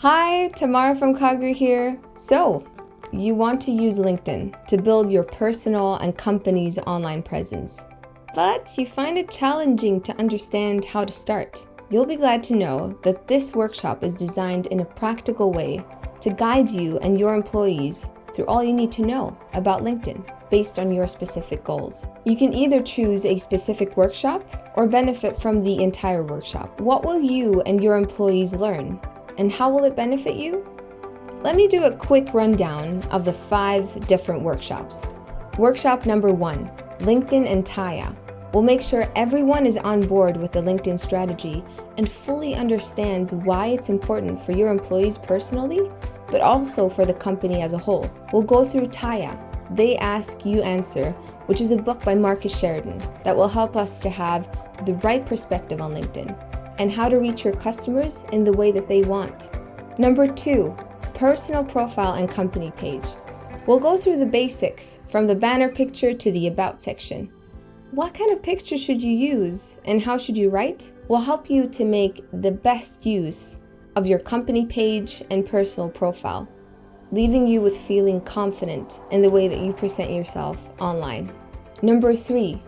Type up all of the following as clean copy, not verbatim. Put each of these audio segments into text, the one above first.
Hi, Tamara from Kagri here. So, you want to use LinkedIn to build your personal and company's online presence, but you find it challenging to understand how to start. You'll be glad to know that this workshop is designed in a practical way to guide you and your employees through all you need to know about LinkedIn based on your specific goals. You can either choose a specific workshop or benefit from the entire workshop. What will you and your employees learn? And how will it benefit you? Let me do a quick rundown of the 5 different workshops. Workshop number 1, LinkedIn and TAYA. We'll make sure everyone is on board with the LinkedIn strategy and fully understands why it's important for your employees personally, but also for the company as a whole. We'll go through TAYA, They Ask, You Answer, which is a book by Marcus Sheridan that will help us to have the right perspective on LinkedIn and how to reach your customers in the way that they want. Number 2, personal profile and company page. We'll go through the basics from the banner picture to the about section. What kind of picture should you use and how should you write? We'll help you to make the best use of your company page and personal profile, leaving you with feeling confident in the way that you present yourself online. Number 3,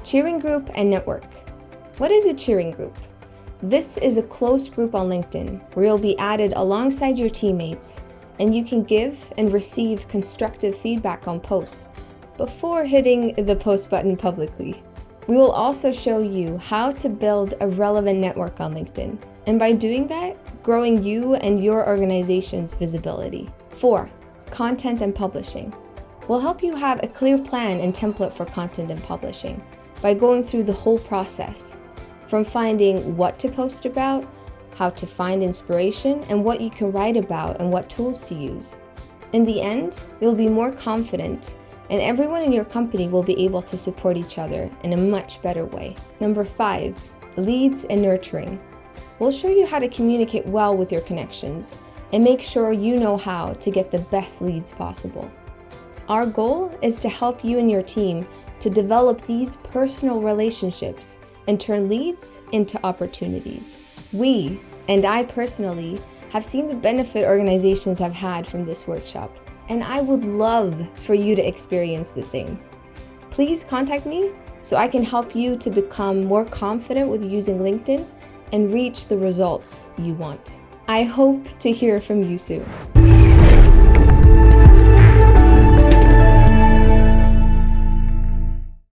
cheering group and network. What is a cheering group? This is a close group on LinkedIn where you'll be added alongside your teammates and you can give and receive constructive feedback on posts before hitting the post button publicly. We will also show you how to build a relevant network on LinkedIn, and by doing that, growing you and your organization's visibility. 4, content and publishing. We'll help you have a clear plan and template for content and publishing by going through the whole process, from finding what to post about, how to find inspiration, and what you can write about and what tools to use. In the end, you'll be more confident and everyone in your company will be able to support each other in a much better way. Number 5, leads and nurturing. We'll show you how to communicate well with your connections and make sure you know how to get the best leads possible. Our goal is to help you and your team to develop these personal relationships and turn leads into opportunities. We, and I personally, have seen the benefit organizations have had from this workshop, and I would love for you to experience the same. Please contact me so I can help you to become more confident with using LinkedIn and reach the results you want. I hope to hear from you soon.